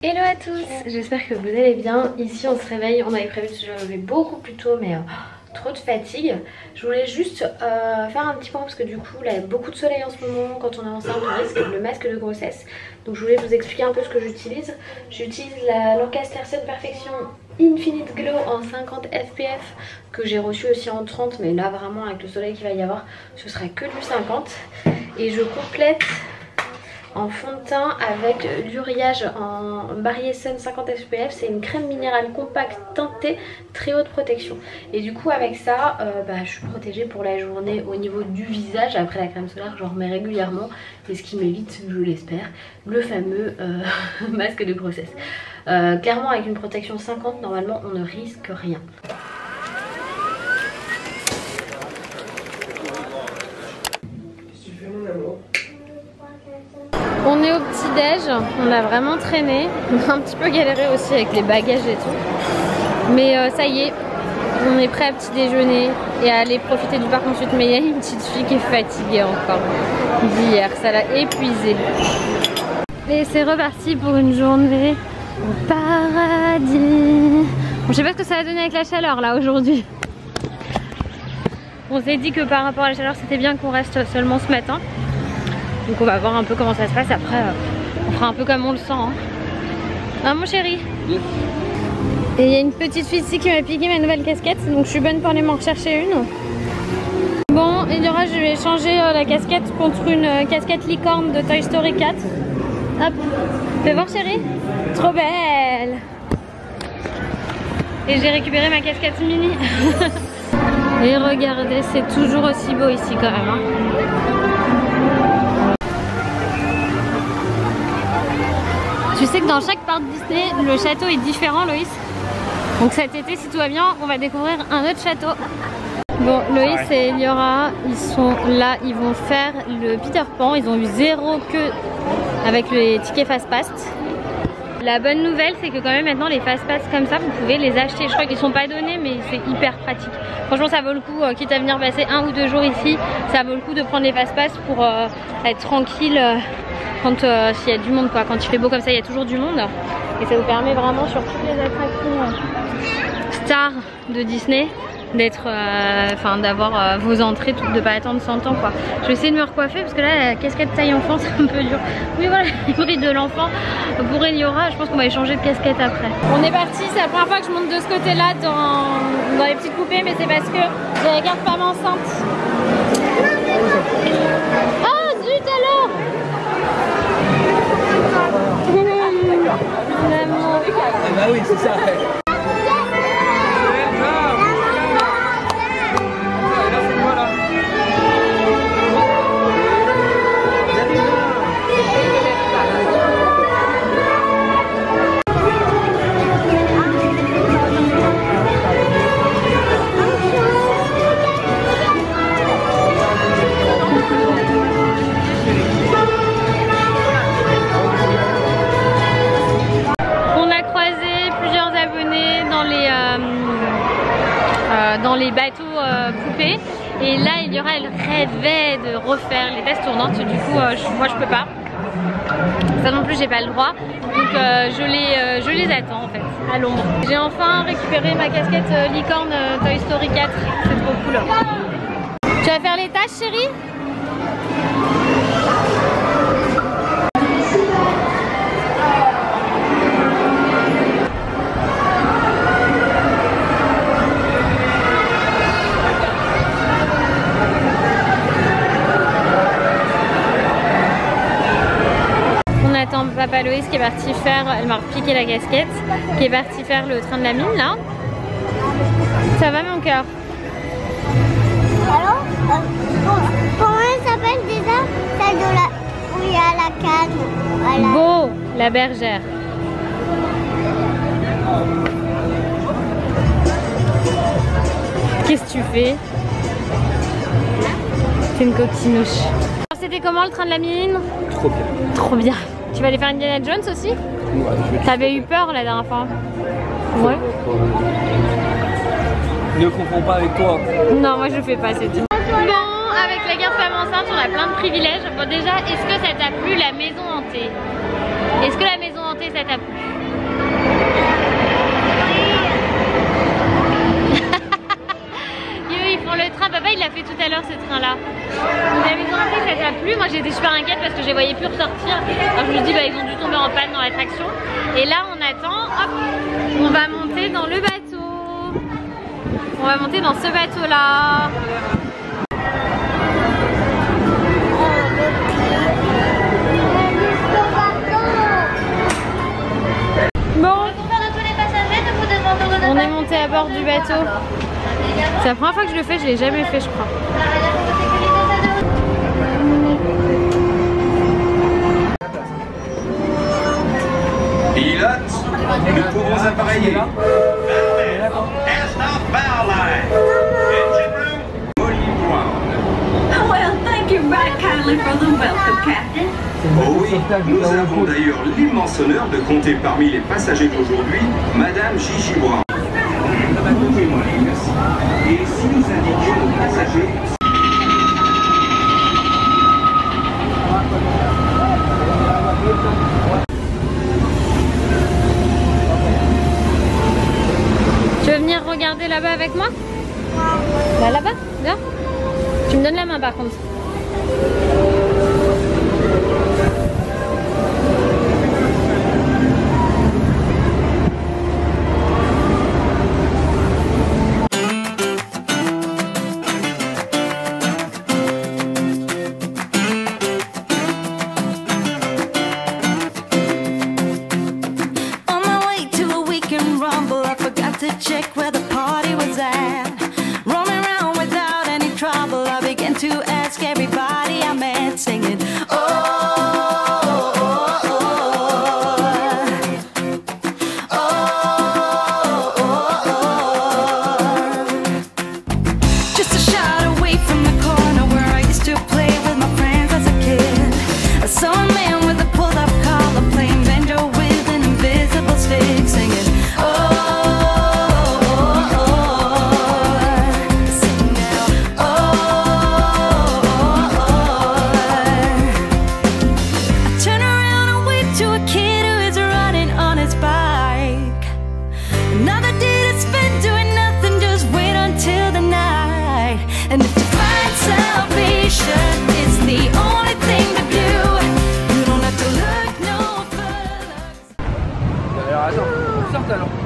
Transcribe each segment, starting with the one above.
Hello à tous, j'espère que vous allez bien. Ici on se réveille, on avait prévu de se lever beaucoup plus tôt mais trop de fatigue. Je voulais juste faire un petit point parce que du coup là il y a beaucoup de soleil en ce moment. Quand on est enceinte on risque le masque de grossesse. Donc je voulais vous expliquer un peu ce que j'utilise. J'utilise la Lancaster Sun Perfection Infinite Glow en 50 fpf que j'ai reçu aussi en 30, mais là vraiment avec le soleil qu'il va y avoir ce sera que du 50. Et je complète en fond de teint avec l'Uriage en Barrier Sun 50 SPF. C'est une crème minérale compacte teintée très haute protection. Et du coup avec ça je suis protégée pour la journée au niveau du visage. Après la crème solaire j'en remets régulièrement. Et ce qui m'évite, je l'espère, le fameux masque de grossesse. Clairement avec une protection 50 normalement on ne risque rien. Qu'est-ce que tu fais mon amour? On est au petit-déj, on a vraiment traîné, on a un petit peu galéré aussi avec les bagages et tout. Mais ça y est, on est prêt à petit déjeuner et à aller profiter du parc ensuite. Mais il y a une petite fille qui est fatiguée encore d'hier, ça l'a épuisée. Et c'est reparti pour une journée au paradis. Bon, je sais pas ce que ça va donner avec la chaleur là aujourd'hui. On s'est dit que par rapport à la chaleur c'était bien qu'on reste seulement ce matin. Donc on va voir un peu comment ça se passe. Après on fera un peu comme on le sent hein. Ah mon chéri. Yes. Et il y a une petite fille ici qui m'a piqué ma nouvelle casquette. Donc je suis bonne pour aller m'en rechercher une. Bon Eliora, je vais changer la casquette contre une casquette licorne de Toy Story 4. Hop. Fais voir chérie. Trop belle. Et j'ai récupéré ma casquette mini. Et regardez, c'est toujours aussi beau ici quand même hein. Tu sais que dans chaque parc Disney, le château est différent, Loïs. Donc cet été, si tout va bien, on va découvrir un autre château. Bon, Loïs et Eliora, ils sont là, ils vont faire le Peter Pan. Ils ont eu 0 queue avec les tickets Fast-Pass. La bonne nouvelle, c'est que quand même maintenant, les Fast-Pass comme ça, vous pouvez les acheter. Je crois qu'ils sont pas donnés, mais c'est hyper pratique. Franchement, ça vaut le coup, quitte à venir passer 1 ou 2 jours ici, ça vaut le coup de prendre les Fast-Pass pour être tranquille. Quand s'il y a du monde quoi, quand il fait beau comme ça il y a toujours du monde et ça vous permet vraiment sur toutes les attractions stars de Disney d'être, d'avoir vos entrées, de pas attendre 100 ans quoi. Je vais essayer de me recoiffer parce que là la casquette taille enfant c'est un peu dur. Oui voilà, les bruits de l'enfant pour Eliora, je pense qu'on va échanger de casquette après. On est parti, c'est la première fois que je monte de ce côté là dans les petites poupées, mais c'est parce que je regarde femme enceinte. Ah zut alors. L'amour. Bah oui, c'est ça. Dans les bateaux poupées et là elle rêvait de refaire les tasses tournantes. Du coup moi je peux pas, ça non plus j'ai pas le droit, donc je les attends en fait à l'ombre. J'ai enfin récupéré ma casquette licorne Toy Story 4, c'est trop cool. Tu vas faire les tâches chérie? Papa Loïs qui est parti faire, elle m'a repiqué la casquette, qui est parti faire le train de la mine là. Ça va mon cœur? Alors, comment elle s'appelle déjà? Celle de la... où il y a la canne. Voilà. Beau, la bergère. Qu'est-ce que tu fais? C'est une coquinouche. C'était comment le train de la mine? Trop bien. Trop bien. Tu vas aller faire Indiana Jones aussi? Ouais, t'avais eu peur la dernière fois? Ouais. Ne confonds pas avec toi. Non, moi je le fais pas, c'est tout. Bon, avec la garde femme enceinte, on a plein de privilèges. Bon, déjà, est-ce que ça t'a plu la maison hantée? Est-ce que la maison monter, ça t'a plu? Ils font le train, papa il l'a fait tout à l'heure ce train là. Vous avez monté, ça t'a plu? Moi j'étais super inquiète parce que je les voyais plus ressortir. Alors je me dis bah ils ont dû tomber en panne dans l'attraction. Et là on attend, hop, on va monter dans le bateau. On va monter dans ce bateau là. Bon, on est monté à bord du bateau. C'est la première fois que je le fais, je l'ai jamais fait je crois. Pilote, nous pouvons appareiller. Oh oui, nous avons d'ailleurs l'immense honneur de compter parmi les passagers d'aujourd'hui Madame Gigi Brown. Et si nous indiquions aux passagers... Tu veux venir regarder là-bas avec moi? Bah là-bas, viens. Tu me donnes la main par contre. Check where the party was at. Roaming around without any trouble, I began to ask everybody I met, singing, oh, oh, oh, oh, oh, oh. Just a shot away from the corner where I used to play with my friends as a kid, I saw a man with a pulled up collar playing banjo with an invisible stick, singing, oh.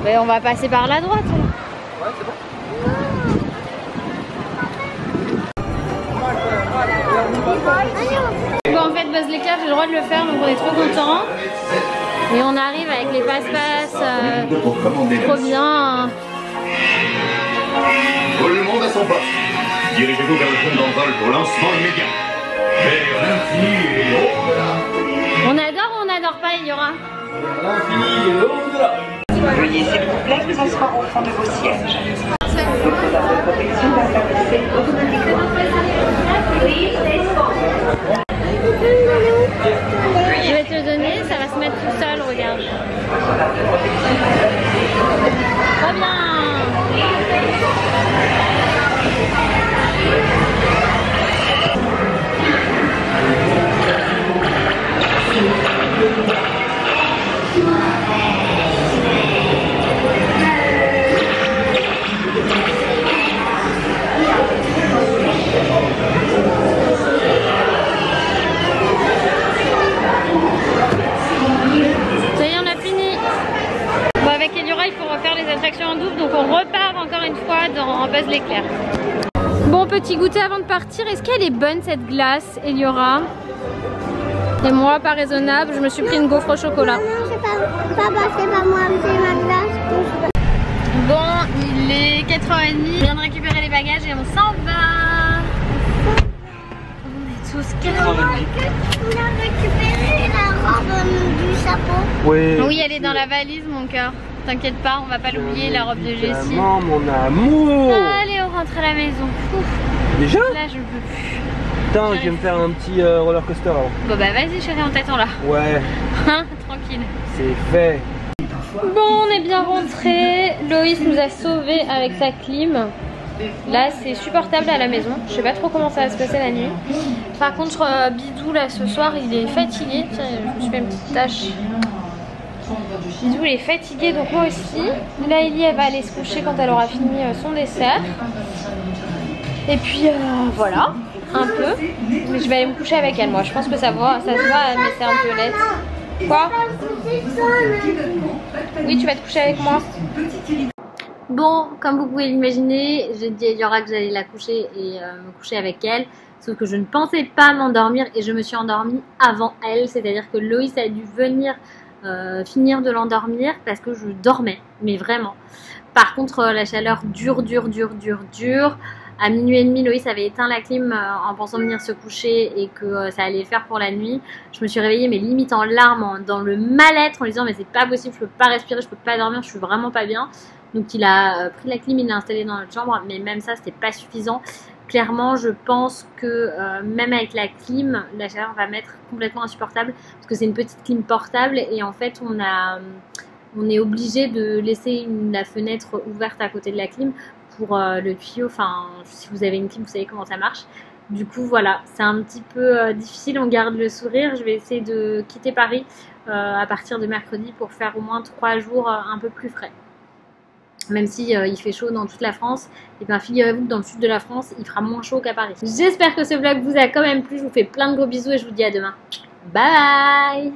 Mais on va passer par la droite. Ouais, c'est bon. Bon, en fait, Buzz l'éclair, j'ai le droit de le faire, donc on est trop contents. Et on arrive avec les passe-passe. Trop bien. Tout le monde à son poste. Dirigez-vous vers le pont d'envol pour lancement immédiat. Vers l'infini et au-delà. On adore ou on n'adore pas, il y aura? L'infini et au-delà. Veuillez s'il vous plaît vous asseoir au fond de vos sièges. Le programme de protection va s'appliquer automatiquement. Je vais te le donner, ça va se mettre tout seul, regarde. Trop bien. Ça y est, on a fini. Bon, avec Eliora, il faut refaire les attractions en double, donc on repart encore une fois dans Buzz l'éclair. Bon, petit goûter avant de partir. Est-ce qu'elle est bonne cette glace, Eliora? Et moi, pas raisonnable, je me suis pris une gaufre au chocolat. Non, c'est pas papa, c'est pas moi, c'est ma glace. Bon, il est 4h30, on vient de récupérer les bagages et on s'en va. On est tous 4h30. On a récupéré la robe du chapeau. Oui, elle est dans la valise, mon cœur. T'inquiète pas, on va pas l'oublier, la robe de Jessie. Maman, mon amour. Allez, on rentre à la maison. Ouf. Déjà? Là, je peux plus. Putain, je vais me faire un petit roller coaster avant. Bon bah vas-y chérie, on t'attend là. Ouais. Hein, tranquille. C'est fait. Bon, on est bien rentré. Loïs nous a sauvés avec sa clim. Là, c'est supportable à la maison. Je sais pas trop comment ça va se passer la nuit. Par contre, Bidou, là, ce soir, il est fatigué. Tiens, je me suis fait une petite tache Bisou est fatiguée, donc moi aussi. Là, Ellie, elle va aller se coucher quand elle aura fini son dessert. Et puis voilà, un peu. Mais je vais aller me coucher avec elle, moi. Je pense que ça se voit, elle met ses un peu laide. Quoi? Oui, tu vas te coucher avec moi. Bon, comme vous pouvez l'imaginer, j'ai dit à Eliora que j'allais la coucher et me coucher avec elle. Sauf que je ne pensais pas m'endormir et je me suis endormie avant elle. C'est-à-dire que Loïs a dû venir finir de l'endormir parce que je dormais, mais vraiment. Par contre, la chaleur dure. À minuit et demi, Loïs avait éteint la clim en pensant venir se coucher et que ça allait faire pour la nuit. Je me suis réveillée, mais limite en larmes, dans le mal-être, en lui disant mais c'est pas possible, je peux pas respirer, je peux pas dormir, je suis vraiment pas bien. Donc il a pris la clim, il l'a installée dans notre chambre, mais même ça, c'était pas suffisant. Clairement, je pense que même avec la clim, la chaleur va m'être complètement insupportable parce que c'est une petite clim portable et en fait, on est obligé de laisser la fenêtre ouverte à côté de la clim pour le tuyau. Enfin, si vous avez une clim, vous savez comment ça marche. Du coup, voilà, c'est un petit peu difficile. On garde le sourire. Je vais essayer de quitter Paris à partir de mercredi pour faire au moins 3 jours un peu plus frais. Même si il fait chaud dans toute la France, et bien figurez-vous que dans le sud de la France, il fera moins chaud qu'à Paris. J'espère que ce vlog vous a quand même plu. Je vous fais plein de gros bisous et je vous dis à demain. Bye bye.